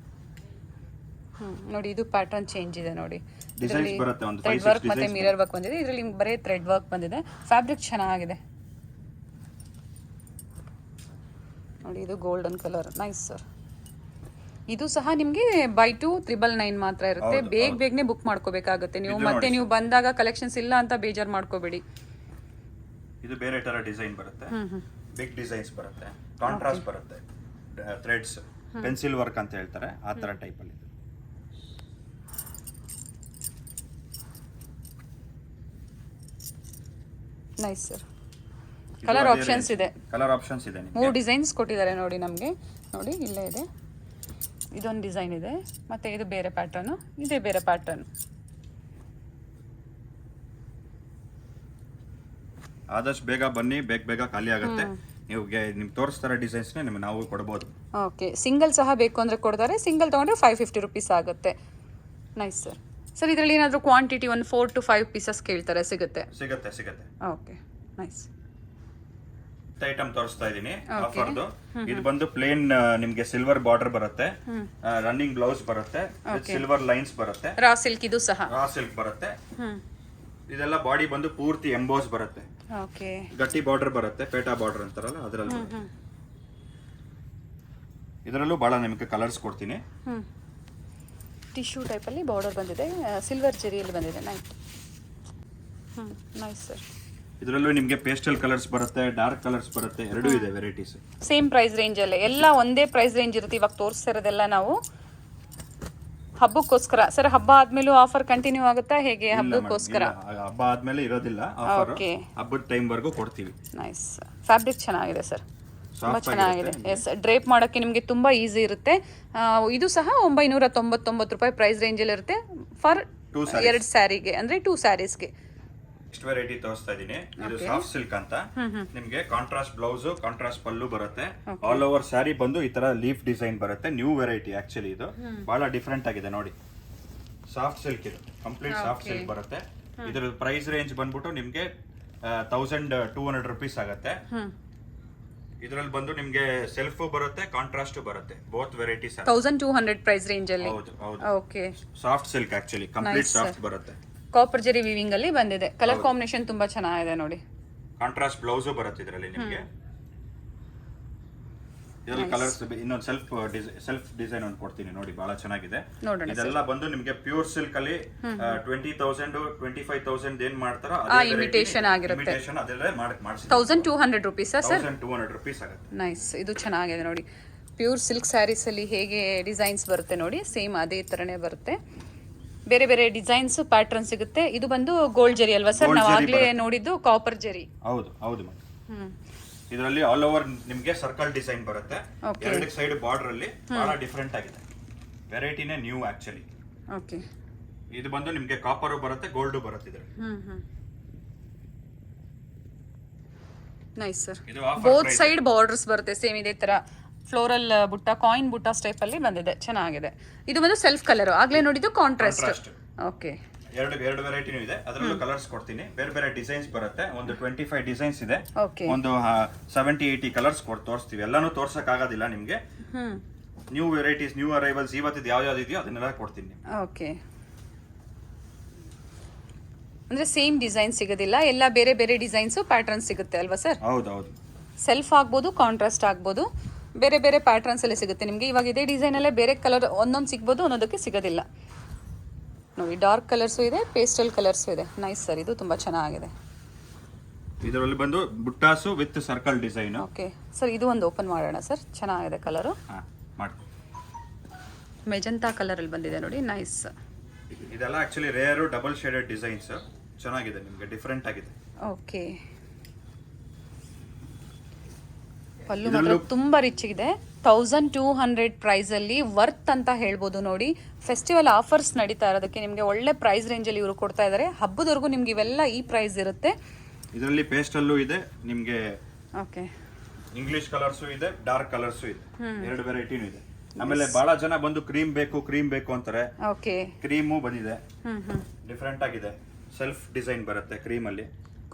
S1: ನೋಡಿ ಇದು ಪ್ಯಾಟರ್ನ್ ಚೇಂಜ್ ಇದೆ ನೋಡಿ.
S2: ಡಿಸೈನ್ಸ್ ಬರುತ್ತೆ. ಒಂದು
S1: ಥ್ರೆಡ್ ವರ್ಕ್ ಮತ್ತೆ ಮಿರರ್ ವರ್ಕ್ ಬಂದಿದೆ. ಇದರಲ್ಲಿ ಬರೀ ಥ್ರೆಡ್ ವರ್ಕ್ ಬಂದಿದೆ. ಫ್ಯಾಬ್ರಿಕ್ ಚೆನ್ನಾಗಿದೆ ನೋಡಿ. ಇದು ಗೋಲ್ಡನ್ ಕಲರ್. Nice sir. ಇದು ಸಹ ನಿಮಗೆ ಬೈ 2 999 ಮಾತ್ರ ಇರುತ್ತೆ. ಬೇಗನೆ ಬುಕ್ ಮಾಡ್ಕೋಬೇಕಾಗುತ್ತೆ ನೀವು. ಮತ್ತೆ ನೀವು ಬಂದಾಗ ಕಲೆಕ್ಷನ್ಸ್ ಇಲ್ಲ ಅಂತ ಬೇಜಾರು ಮಾಡ್ಕೋಬೇಡಿ.
S2: ಇದು ಬೇರೆ ತರ ಡಿಸೈನ್ ಬರುತ್ತೆ. ಬಿಗ್ ಡಿಸೈನ್ಸ್ ಬರುತ್ತೆ. ಕಾಂಟ್ರಾಸ್ಟ್ ಬರುತ್ತೆ. ಥ್ರೆಡ್ಸ್, ಪೆನ್ಸಿಲ್ ವರ್ಕ್ ಅಂತ ಹೇಳ್ತಾರೆ, ಆ ತರ ಟೈಪ್ ಅಲ್ಲಿ.
S1: Nice sir. ಕಲರ್ ಆಪ್ಷನ್ಸ್ ಇದೆ. 3 ಡಿಸೈನ್ಸ್ ಕೊಟ್ಟಿದ್ದಾರೆ ನೋಡಿ ನಮಗೆ. ನೋಡಿ ಇಲ್ಲೇ ಇದೆ. ಇದೊಂದು ಡಿಸೈನ್ ಇದೆ, ಮತ್ತೆ ಇದು ಬೇರೆ ಪ್ಯಾಟರ್ನು, ಇದೇ ಬೇರೆ ಪ್ಯಾಟರ್ನ್.
S2: ಆದಷ್ಟು ಬೇಗ ಬನ್ನಿ, ಬೇಗ ಖಾಲಿ ಆಗುತ್ತೆ. ನೀವು ನಿಮ್ಗೆ ತೋರಿಸ್ತಾರ ಡಿಸೈನ್ಸ್ ನಿಮ್ಗೆ ನಾವು ಕೊಡ್ಬೋದು.
S1: ಓಕೆ. ಸಿಂಗಲ್ ಸಹ ಬೇಕು ಅಂದ್ರೆ ಕೊಡ್ತಾರೆ. ಸಿಂಗಲ್ ತಗೊಂಡ್ರೆ 550 ರುಪೀಸ್ ಆಗುತ್ತೆ. Nice sir. ಸರ್ ಇದರಲ್ಲಿ ಏನಾದರೂ ಕ್ವಾಂಟಿಟಿ ಒಂದು 4 to 5 ಪೀಸಸ್ ಕೇಳ್ತಾರೆ, ಸಿಗುತ್ತೆ? Okay, nice.
S2: ಐಟಮ್ ತೋರಿಸ್ತಾ ಇದೀನಿ ಆಫರ್ದು. ಇದು ಬಂದು ಪ್ಲೇನ್ ನಿಮ್ಗೆ ಸಿಲ್ವರ್ ಬಾರ್ಡರ್ ಬರುತ್ತೆ. ರನ್ನಿಂಗ್ ಬ್ಲೌಸ್ ಬರುತ್ತೆ. ಸಿಲ್ವರ್ ಲೈನ್ಸ್ ಬರುತ್ತೆ.
S1: Raw silk. ಇದು ಸಹ
S2: ರಾ ಸಿಲ್ಕ್ ಬರುತ್ತೆ. ಇದೆಲ್ಲ ಬಾಡಿ ಬಂದು ಪೂರ್ತಿ ಎಂಬೋಸ್ ಬರುತ್ತೆ.
S1: ಓಕೆ.
S2: ಗಟ್ಟಿ ಬಾರ್ಡರ್ ಬರುತ್ತೆ, ಪೇಟಾ ಬಾರ್ಡರ್ ಅಂತಾರಲ್ಲ ಅದರಲ್ಲಿ. ಇದರಲ್ಲೂ ಬಹಳ ನಿಮಗೆ ಕಲರ್ಸ್ ಕೊಡ್ತೀನಿ.
S1: ಟಿಶ್ಯೂ ಟೈಪಲ್ಲಿ ಬಾರ್ಡರ್ ಬಂದಿದೆ, ಸಿಲ್ವರ್ ಜೆರಿಯಲ್ಲಿ ಬಂದಿದೆ. Nice sir.
S2: ಇದರಲ್ಲೂ ನಿಮಗೆ ಪೇಸ್ಟಲ್ ಕಲರ್ಸ್ ಬರುತ್ತೆ, ಡಾರ್ಕ್ ಕಲರ್ಸ್ ಬರುತ್ತೆ, ಎರಡೂ ಇದೆ ವೆರೈಟೀಸ್.
S1: ಸೇಮ್ ಪ್ರೈಸ್ ರೇಂಜ್ ಅಲ್ಲೇ ಎಲ್ಲ ಒಂದೇ ಪ್ರೈಸ್ ರೇಂಜ್ ಇರುತ್ತೆ. ಇವಾಗ ತೋರಿಸ್ತಿರೋದೆಲ್ಲ ನಾವು ಹಬ್ಬಕ್ಕೋಸ್ಕರ. ಸರ್ ಹಬ್ಬ ಆದ್ಮೇಲೂ ಆಫರ್ ಕಂಟಿನ್ಯೂ ಆಗುತ್ತಾ ಹೇಗೆ? ಹಬ್ಬಕ್ಕೋಸ್ಕರ.
S2: ಹಬ್ಬ ಆದ್ಮೇಲೆ ಇರೋದಿಲ್ಲ ಆಫರ್, ಹಬ್ಬದ ಟೈಮ್ ವರ್ಗೂ ಕೊಡ್ತೀವಿ.
S1: ನೈಸ್. ಫ್ಯಾಬ್ರಿಕ್ ಚೆನ್ನಾಗಿದೆ ಸರ್, ತುಂಬಾ ಚೆನ್ನಾಗಿದೆ. ಎಸ್, ಡ್ರೇಪ್ ಮಾಡೋಕ್ಕೆ ನಿಮಗೆ ತುಂಬಾ ಈಸಿ ಇರುತ್ತೆ. ಇದು ಸಹ 999 ರೂಪಾಯಿ ಪ್ರೈಸ್ ರೇಂಜಲ್ಲಿ ಇರುತ್ತೆ ಫಾರ್ 2 ಸ್ಯಾರಿಗೆ, ಅಂದ್ರೆ 2 ಸ್ಯಾರೀಸ್ಗೆ.
S2: ನೆಕ್ಸ್ಟ್ ವೆರೈಟಿ ತೋರಿಸ್ತಾ ಇದೀನಿ. ಇದು ಸಾಫ್ಟ್ ಸಿಲ್ಕ್ ಅಂತ. ನಿಮ್ಗೆ ಕಾಂಟ್ರಾಸ್ಟ್ ಬ್ಲೌಸ್, ಕಾಂಟ್ರಾಸ್ಟ್ ಪಲ್ಲು ಬರುತ್ತೆ. ಆಲ್ ಓವರ್ ಸ್ಯಾರಿ ಬಂದು ಈ ತರ ಲೀಫ್ ಡಿಸೈನ್ ಬರುತ್ತೆ. ನ್ಯೂ ವೆರೈಟಿ ಆಕ್ಚುಲಿ ಇದು ಬಹಳ ಡಿಫ್ರೆಂಟ್ ಆಗಿದೆ ನೋಡಿ. ಸಾಫ್ಟ್ ಸಿಲ್ಕ್ ಇದು, ಕಂಪ್ಲೀಟ್ ಸಾಫ್ಟ್ ಸಿಲ್ಕ್ ಬರುತ್ತೆ. ಇದರ ಪ್ರೈಸ್ ರೇಂಜ್ ಬಂದ್ಬಿಟ್ಟು ನಿಮ್ಗೆ 1200 ರೂಪೀಸ್ ಆಗುತ್ತೆ. ಇದರಲ್ಲಿ ಬಂದು ನಿಮ್ಗೆ ಸೆಲ್ಫ್ ಬರುತ್ತೆ, ಕಾಂಟ್ರಾಸ್ಟ್ ಬರುತ್ತೆ, ಬೋತ್ ವೆರೈಟೀಸ್.
S1: 1200 ಪ್ರೈಸ್ ರೇಂಜ್ ಅಲ್ಲಿ.
S2: ಹೌದು ಹೌದು.
S1: Okay.
S2: Soft silk actually complete soft ಬರುತ್ತೆ.
S1: ಕಾಪರ್ ಜೆರಿ ವೀವಿಂಗ್ ಅಲ್ಲಿ ಬಂದಿದೆ. ಕಲರ್ ಕಾಂಬಿನೇಷನ್ ತುಂಬಾ ಚೆನ್ನಾಗಿದೆ ನೋಡಿ.
S2: ಕಾಂಟ್ರಾಸ್ಟ್ ಬ್ಲೌಸ್ ಬರುತ್ತೆ ಇದರಲ್ಲಿ ನಿಮಗೆ. ಇದರಲ್ಲಿ ಕಲರ್ಸ್ ಇನ್ನೊಂದು ಸೆಲ್ಫ್ ಡಿಸೈನ್ ಒಂದು ಕೊಡ್ತೀನಿ ನೋಡಿ, ಬಹಳ ಚೆನ್ನಾಗಿದೆ. ಇದೆಲ್ಲ ಬಂದು ನಿಮಗೆ ಪ್ಯೂರ್ ಸಿಲ್ಕ್ ಅಲ್ಲಿ 20,000 25,000 ಏನ್ ಮಾಡ್ತಾರೋ ಅದೇ
S1: ಇಮಿಟೇಷನ್ ಆಗಿರುತ್ತೆ.
S2: ಇಮಿಟೇಷನ್ ಅದೆಲ್ಲ ಮಾಡಿಸಿ
S1: 1200 ರೂಪೀಸ್ ಸರ್.
S2: 1200 ರೂಪೀಸ್ ಆಗುತ್ತೆ.
S1: ನೈಸ್. ಇದು ಚೆನ್ನಾಗಿದೆ ನೋಡಿ. ಪ್ಯೂರ್ ಸಿಲ್ಕ್ ಸ್ಯಾರೀಸ್ ಅಲ್ಲಿ ಹೇಗೆ ಡಿಸೈನ್ಸ್ ಬರುತ್ತೆ ನೋಡಿ, ಸೇಮ್ ಅದೇ ತರನೇ ಬರುತ್ತೆ. ಬೇರೆ ಬೇರೆ ಡಿಸೈನ್ಸ್ ಪ್ಯಾಟರ್ನ್ ಸಿಗುತ್ತೆ. ಇದು ಬಂದು ಗೋಲ್ಡ್ ಜೆರಿ ಅಲ್ವಾ ಸರ್? ನಾವು ಆಗ್ಲೇ ನೋಡಿದ್ದು ಕಾಪರ್ ಜೆರಿ.
S2: ಹೌದು ಹೌದು. ಇದರಲ್ಲಿ ಆಲ್ ಓವರ್ ನಿಮಗೆ ಸರ್ಕಲ್ ಡಿಸೈನ್ ಬರುತ್ತೆ. ಎರಡು ಸೈಡ್ ಬಾರ್ಡರ್ ಅಲ್ಲಿ ಬಹಳ ಡಿಫರೆಂಟ್ ಆಗಿದೆ. ವೆರೈಟಿನೇ ನ್ಯೂ ಆಕ್ಚುಲಿ.
S1: ಓಕೆ.
S2: ಇದು ಬಂದು ನಿಮಗೆ ಕಾಪರ್ ಬರುತ್ತೆ, ಗೋಲ್ಡ್ ಬರುತ್ತೆ ಇದರಲ್ಲಿ.
S1: Nice sir. Both side borders ಬರುತ್ತೆ ಸೇಮ್ ಇದೇ ತರ. ಫ್ಲೋರಲ್ ಬುಟ್ಟ, ಕಾಯಿನ್ ಬುಟ್ಟ ಟೈಪ್ ಅಲ್ಲಿ ಬಂದಿದೆ, ಚೆನ್ನಾಗಿದೆ. ಇದು ಬಂದು ಸೆಲ್ಫ್ ಕಲರ್, ಆಗ್ಲೇ ನೋಡಿದ್ದು ಕಾಂಟ್ರಾಸ್ಟ್. ಓಕೆ.
S2: ಎರಡು ವೆರೈಟಿನೂ ಇದೆ. ಅದರಲ್ಲೂ ಕಲರ್ಸ್ ಕೊಡ್ತೀನಿ. ಬೇರೆ ಬೇರೆ ಡಿಸೈನ್ಸ್ ಬರುತ್ತೆ. ಒಂದು 25 ಡಿಸೈನ್ಸ್ ಇದೆ. ಒಂದು 70-80 ಕಲರ್ಸ್ ತೋರಿಸ್ತೀವಿ. ಎಲ್ಲಾನು ತೋರ್ಸಕ್ ಆಗೋದಿಲ್ಲ ನಿಮ್ಗೆ. ನ್ಯೂ ವೆರೈಟೀಸ್, ನ್ಯೂ ಅರೈವಲ್ಸ್ ಇವತ್ತಿದ್ದು ಯಾವ್ದು ಇದೆಯೋ ಅದನ್ನೆಲ್ಲ ಕೊಡ್ತೀನಿ.
S1: ಓಕೆ. ಅಂದ್ರೆ ಸೇಮ್ ಡಿಸೈನ್ ಸಿಗೋದಿಲ್ಲ, ಎಲ್ಲ ಬೇರೆ ಬೇರೆ ಡಿಸೈನ್ಸ್ ಪ್ಯಾಟರ್ನ್ ಸಿಗುತ್ತೆ ಅಲ್ವಾ ಸರ್?
S2: ಹೌದು ಹೌದು.
S1: ಸೆಲ್ಫ್ ಆಗ್ಬೋದು, ಕಾಂಟ್ರಾಸ್ಟ್ ಆಗ್ಬೋದು, ಬೇರೆ ಬೇರೆ ಪ್ಯಾಟರ್ನ್ಸ್ ಅಲ್ಲಿ ಸಿಗುತ್ತೆ ನಿಮಗೆ. ಇವಾಗ ಇದೇ ಡಿಸೈನ್ ಅಲ್ಲೇ ಬೇರೆ ಕಲರ್ ಒಂದೊಂದು ಸಿಗ್ಬೋದು, ಒಂದೊಂದಕ್ಕೆ ಸಿಗೋದಿಲ್ಲ ನೋಡಿ. ಡಾರ್ಕ್ ಕಲರ್ಸು ಇದೆ, ಪೇಸ್ಟಲ್ ಕಲರ್ಸು ಇದೆ. ನೈಸ್ ಸರ್, ಇದು ತುಂಬಾ ಚೆನ್ನಾಗಿದೆ.
S2: ಇದರಲ್ಲಿ ಬಂದು buttas with circle design.
S1: Okay sir, ಇದು ಒಂದು ಓಪನ್ ಮಾಡೋಣ ಸರ್. ಚೆನ್ನಾಗಿದೆ ಕಲರು. ಮೆಜೆಂಟಾ ಕಲರ್ ಅಲ್ಲಿ ಬಂದಿದೆ ನೋಡಿ. ನೈಸ್.
S2: ಇದೆಲ್ಲ actually rare double shaded designs. ಚೆನ್ನಾಗಿದೆ, ನಿಮಗೆ ಡಿಫರೆಂಟ್ ಆಗಿದೆ.
S1: ಓಕೆ. ಪಲ್ಲು ಮಾತ್ರ ತುಂಬಾ ರಿಚ್ ಇದೆ. 1200 ಪ್ರೈಸ್ ಅಲ್ಲಿ ವರ್ತ್ ಅಂತ ಹೇಳ್ಬೋದು ನೋಡಿ. ಫೆಸ್ಟಿವಲ್ ಆಫರ್ಸ್ ನಡೀತಾ ಇರೋದಕ್ಕೆ ನಿಮಗೆ ಒಳ್ಳೆ ಪ್ರೈಸ್ ರೇಂಜ್ ಅಲ್ಲಿ ಇವರು ಕೊಡ್ತಾ ಇದ್ದಾರೆ. ಹಬ್ಬದವರೆಗೂ ನಿಮ್ಗೆ ಇವೆಲ್ಲ ಈ ಪ್ರೈಸ್ ಇರುತ್ತೆ.
S2: ಇದರಲ್ಲಿ ಪೇಸ್ಟಲ್ಲು ಇದೆ ನಿಮ್ಗೆ.
S1: ಓಕೆ.
S2: ಇಂಗ್ಲಿಷ್ ಕಲರ್ಸು ಇದೆ, ಡಾರ್ಕ್ ಕಲರ್ಸು ಇದೆ, ಎರಡು ವೆರೈಟಿನೂ ಇದೆ. ಆಮೇಲೆ ಬಹಳ ಜನ ಬಂದು ಕ್ರೀಮ್ ಬೇಕು ಅಂತಾರೆ.
S1: ಓಕೆ.
S2: ಕ್ರೀಮು ಬಂದಿದೆ, ಡಿಫರೆಂಟ್ ಆಗಿದೆ. ಸೆಲ್ಫ್ ಡಿಸೈನ್ ಬರುತ್ತೆ ಕ್ರೀಮ್ ಅಲ್ಲಿ.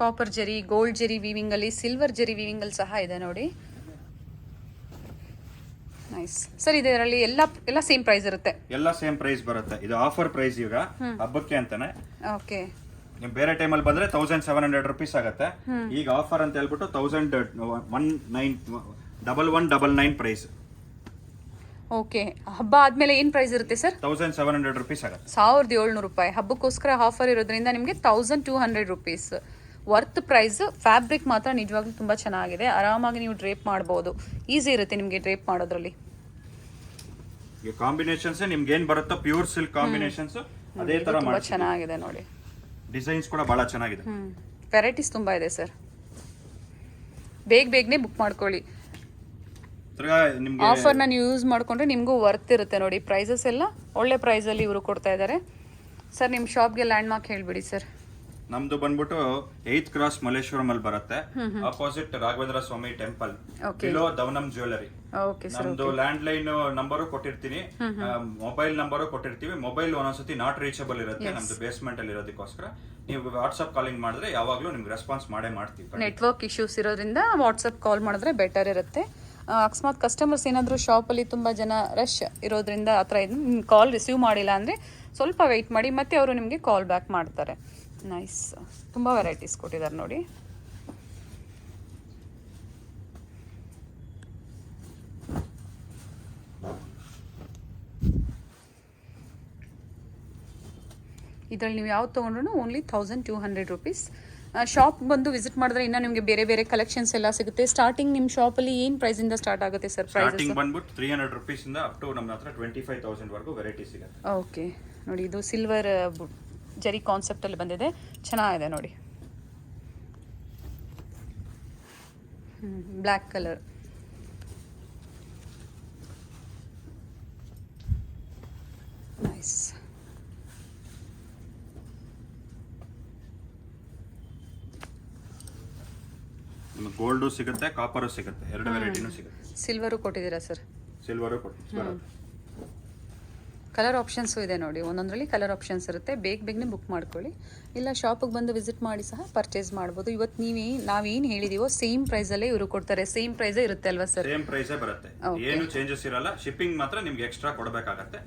S1: Copper Jerry, gold Jerry weaving ಅಲ್ಲಿ, ಸಿಲ್ವರ್ ಜೆರಿ ವೀವಿಂಗ್ ಅಲ್ಲಿ ಸಹ ಇದೆ ನೋಡಿ. Nice sir. ಇದರಲ್ಲಿ ಎಲ್ಲ ಸೇಮ್ ಪ್ರೈಸ್ ಇರುತ್ತೆ.
S2: ಎಲ್ಲ ಸೇಮ್ ಪ್ರೈಸ್ ಬರುತ್ತೆ. ಇದು ಆಫರ್ ಪ್ರೈಸ್ ಈಗ ಹಬ್ಬಕ್ಕೆ ಅಂತಾನೆ.
S1: ಓಕೆ.
S2: ನೀವು ಬೇರೆ ಟೈಮಲ್ಲಿ ಬಂದ್ರೆ 1700 ರೂಪೀಸ್ ಆಗುತ್ತೆ. ಈಗ ಆಫರ್ ಅಂತ ಹೇಳ್ಬಿಟ್ಟು 1199 ಪ್ರೈಸ್.
S1: ಓಕೆ. ಹಬ್ಬ ಆದ್ಮೇಲೆ ಏನ್ ಪ್ರೈಸ್ ಇರುತ್ತೆ ಸರ್?
S2: 1700 ರೂಪೀಸ್ ಆಗುತ್ತೆ.
S1: 1700 ರೂಪಾಯಿ. ಹಬ್ಬಕ್ಕೋಸ್ಕರ ಆಫರ್ ಇರೋದ್ರಿಂದ ನಿಮಗೆ 1200 ರೂಪೀಸ್ ವರ್ತ್ ಪ್ರೈಸ್. ಫ್ಯಾಬ್ರಿಕ್ ಮಾತ್ರ ನಿಜವಾಗ್ಲೂ ತುಂಬಾ ಚೆನ್ನಾಗಿದೆ. ಆರಾಮಾಗಿ ನೀವು ಡ್ರೇಪ್ ಮಾಡಬಹುದು. ಈಸಿ ಇರುತ್ತೆ ನಿಮಗೆ ಡ್ರೇಪ್ ಮಾಡೋದ್ರಲ್ಲಿ.
S2: ಈ ಕಾಂಬಿನೇಷನ್ಸ್ ನಿಮ್ಗೆ ಏನ್ ಬರುತ್ತೋ ಪ್ಯೂರ್ ಸಿಲ್ಕ್ ಕಾಂಬಿನೇಷನ್ಸ್ ಅದೇ ತರ
S1: ತುಂಬಾ ಚೆನ್ನಾಗಿದೆ ನೋಡಿ.
S2: ಡಿಸೈನ್ಸ್ ಕೂಡ ಬಹಳ ಚೆನ್ನಾಗಿದೆ.
S1: ವೆರೈಟೀಸ್ ತುಂಬಾ ಇದೆ ಸರ್. ಬೇಗನೆ ಬುಕ್ ಮಾಡ್ಕೊಳ್ಳಿ. ಆಫರ್ ನ ನೀವು ಯೂಸ್ ಮಾಡ್ಕೊಂಡ್ರೆ ನಿಮಗೂ ವರ್ತ್ ಇರುತ್ತೆ ನೋಡಿ. ಪ್ರೈಸಸ್ ಎಲ್ಲ ಒಳ್ಳೆ ಪ್ರೈಸ್ ಅಲ್ಲಿ ಇವರು ಕೊಡ್ತಾ ಇದ್ದಾರೆ ಸರ್. ನಿಮ್ ಶಾಪ್ಗೆ ಲ್ಯಾಂಡ್ ಮಾರ್ಕ್ ಹೇಳ್ಬಿಡಿ ಸರ್.
S2: ನಮ್ದು ಬಂದ್ಬಿಟ್ಟು 8th ಕ್ರಾಸ್ ಮಲ್ಲೇಶ್ವರಂ ಅಲ್ಲಿ ಬರುತ್ತೆ. Opposite Raghavendra Swami temple, below ದವನಂ jewellery. ನಮ್ದು ಲ್ಯಾಂಡ್ ಲೈನ್ ನಂಬರು ಕೊಟ್ಟಿರ್ತೀನಿ, ಮೊಬೈಲ್ ನಂಬರು ಕೊಟ್ಟಿರ್ತೀವಿ. ಮೊಬೈಲ್ ಒಂದೊಂದ್ಸತಿ ನಾಟ್ ರೀಚಬಲ್ ಇರುತ್ತೆ ನಮ್ದು ಬೇಸ್ಮೆಂಟ್ ಅಲ್ಲಿ ಇರೋದಕ್ಕೋಸ್ಕರ. ನೀವು ವಾಟ್ಸ್ಆಪ್ ಕಾಲಿಂಗ್ ಮಾಡಿದ್ರೆ ಯಾವಾಗ್ಲೂ ನಿಮ್ಗೆ ರೆಸ್ಪಾನ್ಸ್ ಮಾಡೇ ಮಾಡ್ತೀವಿ.
S1: ನೆಟ್ವರ್ಕ್ ಇಶ್ಯೂಸ್ ಇರೋದ್ರಿಂದ ವಾಟ್ಸ್ಆಪ್ ಕಾಲ್ ಮಾಡಿದ್ರೆ ಬೆಟರ್ ಇರುತ್ತೆ. ಅಕಸ್ಮಾತ್ ಕಸ್ಟಮರ್ಸ್ ಏನಾದರೂ ಶಾಪಲ್ಲಿ ತುಂಬ ಜನ ರಶ್ ಇರೋದ್ರಿಂದ ಆ ಥರ ಕಾಲ್ ರಿಸೀವ್ ಮಾಡಿಲ್ಲ ಅಂದರೆ ಸ್ವಲ್ಪ ವೆಯ್ಟ್ ಮಾಡಿ, ಮತ್ತೆ ಅವರು ನಿಮಗೆ ಕಾಲ್ ಬ್ಯಾಕ್ ಮಾಡ್ತಾರೆ. ನೈಸ್. ತುಂಬ ವೆರೈಟೀಸ್ ಕೊಟ್ಟಿದ್ದಾರೆ ನೋಡಿ.
S3: ಇದರಲ್ಲಿ ನೀವು ಯಾವ್ದು ತೊಗೊಂಡ್ರು ಓನ್ಲಿ 1200 ರುಪೀಸ್. ಶಾಪ್ ಬಂದು ವಿಸಿಟ್ ಮಾಡಿದ್ರೆ ಇನ್ನೂ ನಿಮಗೆ ಬೇರೆ ಬೇರೆ ಕಲೆಕ್ಷನ್ಸ್ ಎಲ್ಲ ಸಿಗುತ್ತೆ. ಸ್ಟಾರ್ಟಿಂಗ್ ನಿಮ್ಮ ಶಾಪಲ್ಲಿ ಏನು ಪ್ರೈಸಿಂದ ಸ್ಟಾರ್ಟ್ ಆಗುತ್ತೆ ಸರ್?
S2: ಸ್ಟಾರ್ಟಿಂಗ್ ಬಂದ್ಬಿಟ್ಟು 300 rupees ಇಂದ ಅಪ್ ಟು ನಮ್ಮ ಹತ್ರ 25,000 ವರೆಗೂ ವೆರೈಟಿ ಸಿಗುತ್ತೆ.
S3: ಓಕೆ ನೋಡಿ, ಇದು ಸಿಲ್ವರ್ ಜರಿ ಕಾನ್ಸೆಪ್ಟಲ್ಲಿ ಬಂದಿದೆ, ಚೆನ್ನಾಗಿದೆ ನೋಡಿ. Black colour. ನೈಸ್.
S2: ನಿಮಗೆ ಗೋಲ್ಡು ಸಿಗುತ್ತೆ, ಕಾಪರು ಸಿಗುತ್ತೆ, ಎರಡು ವೆರೈಟಿನೂ ಸಿಗುತ್ತೆ.
S3: ಸಿಲ್ವರು ಕೊಟ್ಟಿದ್ದೀರಾ ಸರ್?
S2: ಸಿಲ್ವರು ಕೊಟ್ಟು
S3: ಕಲರ್ ಆಪ್ಷನ್ಸು ಇದೆ ನೋಡಿ, ಒಂದೊಂದರಲ್ಲಿ ಕಲರ್ ಆಪ್ಷನ್ಸ್ ಇರುತ್ತೆ. ಬೇಗನೆ ಬುಕ್ ಮಾಡ್ಕೊಳ್ಳಿ, ಇಲ್ಲ ಶಾಪಿಗೆ ಬಂದು ವಿಸಿಟ್ ಮಾಡಿ ಸಹ ಪರ್ಚೇಸ್ ಮಾಡ್ಬೋದು. ಇವತ್ತು ನಾವೇನು ಹೇಳಿದೀವೋ ಸೇಮ್ ಪ್ರೈಸಲ್ಲೇ ಇವರು ಕೊಡ್ತಾರೆ. ಸೇಮ್ ಪ್ರೈಸೇ ಇರುತ್ತೆ ಅಲ್ವಾ ಸರ್?
S2: ಸೇಮ್ ಪ್ರೈಸೇ ಬರುತ್ತೆ, ಏನು ಚೇಂಜಸ್ ಇರಲ್ಲ. ಶಿಪ್ಪಿಂಗ್ ಮಾತ್ರ ನಿಮ್ಗೆ ಎಕ್ಸ್ಟ್ರಾ ಕೊಡಬೇಕಾಗತ್ತೆ.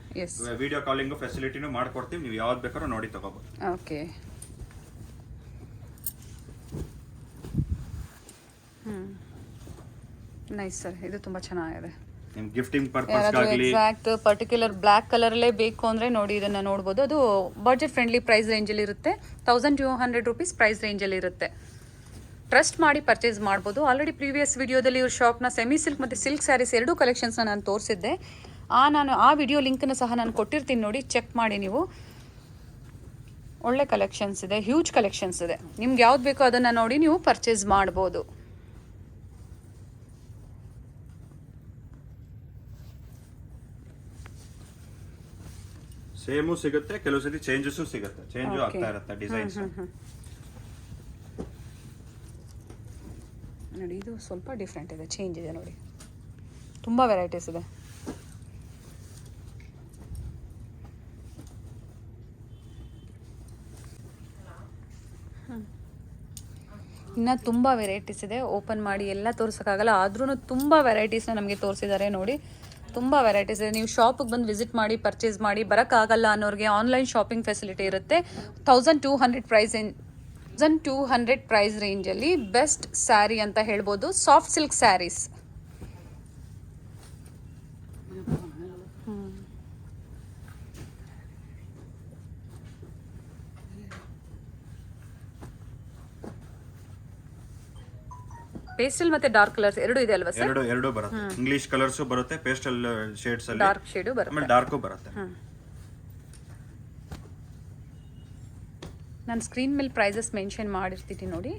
S2: ವಿಡಿಯೋ ಕಾಲಿಂಗ್ ಫೆಸಿಲಿಟಿನೂ ಮಾಡ್ಕೊಡ್ತೀವಿ, ನೀವು ಯಾವ್ದು ಬೇಕಾದ್ರೂ ನೋಡಿ ತಗೋಬಹುದು.
S3: ಓಕೆ. ನೈಸ್ ಸರ್, ಇದು ತುಂಬ ಚೆನ್ನಾಗಿದೆ.
S2: ನಿಮ್ ಗಿಫ್ಟಿಂಗ್ ಪರ್ಪಸ್ ಆಗಲಿ
S3: ಎಕ್ಸಾಕ್ಟ್ ಪರ್ಟಿಕ್ಯುಲರ್ ಬ್ಲ್ಯಾಕ್ ಕಲರಲ್ಲೇ ಬೇಕು ಅಂದರೆ ನೋಡಿ ಇದನ್ನು ನೋಡ್ಬೋದು. ಅದು ಬಡ್ಜೆಟ್ ಫ್ರೆಂಡ್ಲಿ ಪ್ರೈಸ್ ರೇಂಜಲ್ಲಿ ಇರುತ್ತೆ. 1200 ರುಪೀಸ್ ಪ್ರೈಸ್ ರೇಂಜಲ್ಲಿ ಇರುತ್ತೆ. ಟ್ರಸ್ಟ್ ಮಾಡಿ ಪರ್ಚೇಸ್ ಮಾಡ್ಬೋದು. ಆಲ್ರೆಡಿ ಪ್ರೀವಿಯಸ್ ವಿಡಿಯೋದಲ್ಲಿ ಇವ್ರ ಶಾಪ್ನ ಸೆಮಿ ಸಿಲ್ಕ್ ಮತ್ತು ಸಿಲ್ಕ್ ಸ್ಯಾರೀಸ್ ಎರಡೂ ಕಲೆಕ್ಷನ್ಸ್ನ ನಾನು ತೋರಿಸಿದ್ದೆ. ಆ ವಿಡಿಯೋ ಲಿಂಕನ್ನು ಸಹ ನಾನು ಕೊಟ್ಟಿರ್ತೀನಿ, ನೋಡಿ ಚೆಕ್ ಮಾಡಿ ನೀವು. ಒಳ್ಳೆ ಕಲೆಕ್ಷನ್ಸ್ ಇದೆ, ಹ್ಯೂಜ್ ಕಲೆಕ್ಷನ್ಸ್ ಇದೆ. ನಿಮ್ಗೆ ಯಾವ್ದು ಬೇಕೋ ಅದನ್ನು ನೋಡಿ ನೀವು ಪರ್ಚೇಸ್ ಮಾಡ್ಬೋದು.
S2: ಸೇಮು ಸಿಗುತ್ತೆ, ಕೆಲವು ಸತಿ ಚೇಂಜಸ್ ಸಿಗುತ್ತೆ, ಚೇಂಜು ಆಗ್ತಾ ಇರುತ್ತೆ ಡಿಸೈನ್ಸ್.
S3: ನೋಡಿ ಇದು ಸ್ವಲ್ಪ ಡಿಫ್ರೆಂಟ್ ಇದೆ, ಚೇಂಜ್ ಇದೆ ನೋಡಿ, ತುಂಬ ವೆರೈಟೀಸ್ ಇದೆ. ಇನ್ನು ತುಂಬ ವೆರೈಟೀಸ್ ಇದೆ, ಓಪನ್ ಮಾಡಿ ಎಲ್ಲ ತೋರ್ಸೋಕ್ಕಾಗಲ್ಲ. ಆದ್ರೂ ತುಂಬ ವೆರೈಟೀಸ್ನ ನಮಗೆ ತೋರಿಸಿದ್ದಾರೆ ನೋಡಿ, ತುಂಬ ವೆರೈಟೀಸ್ ಇದೆ. ನೀವು ಶಾಪಿಗೆ ಬಂದು ವಿಸಿಟ್ ಮಾಡಿ ಪರ್ಚೇಸ್ ಮಾಡಿ. ಬರೋಕ್ಕಾಗಲ್ಲ ಅನ್ನೋರಿಗೆ ಆನ್ಲೈನ್ ಶಾಪಿಂಗ್ ಫೆಸಿಲಿಟಿ ಇರುತ್ತೆ. 1200 ಪ್ರೈಸ್ ರೇಂಜಲ್ಲಿ ಬೆಸ್ಟ್ ಸ್ಯಾರಿ ಅಂತ ಹೇಳ್ಬೋದು. Soft silk saris. ಪೇಸ್ಟಲ್ ಮತ್ತೆ ಡಾರ್ಕ್ ಕಲರ್ಸ್ ಎರಡು ಇದೆ ಅಲ್ವಾ ಸರ್?
S2: ಎರಡು ಬರುತ್ತೆ. ಇಂಗ್ಲಿಷ್ ಕಲರ್ಸ್ ಬರುತ್ತೆ, ಪೇಸ್ಟಲ್ ಶೇಡ್ಸ್ ಅಲ್ಲಿ
S3: ಡಾರ್ಕ್ ಶೇಡು ಬರುತ್ತೆ,
S2: ಆಮೇಲೆ ಡಾರ್ಕು ಬರುತ್ತೆ.
S3: ನಾನು ಸ್ಕ್ರೀನ್ ಮೇಲೆ ಪ್ರೈಸಸ್ ಮೆನ್ಷನ್ ಮಾಡಿರ್ತೀನಿ ನೋಡಿ.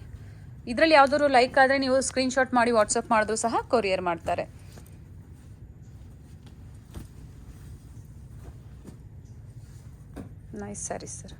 S3: ಇದರಲ್ಲಿ ಯಾವ್ದಾದ್ರು ಲೈಕ್ ಆದರೆ ನೀವು ಸ್ಕ್ರೀನ್ಶಾಟ್ ಮಾಡಿ ವಾಟ್ಸಪ್ ಮಾಡಿದ್ರು ಸಹ ಕೊರಿಯರ್ ಮಾಡ್ತಾರೆ. Nice saris sir.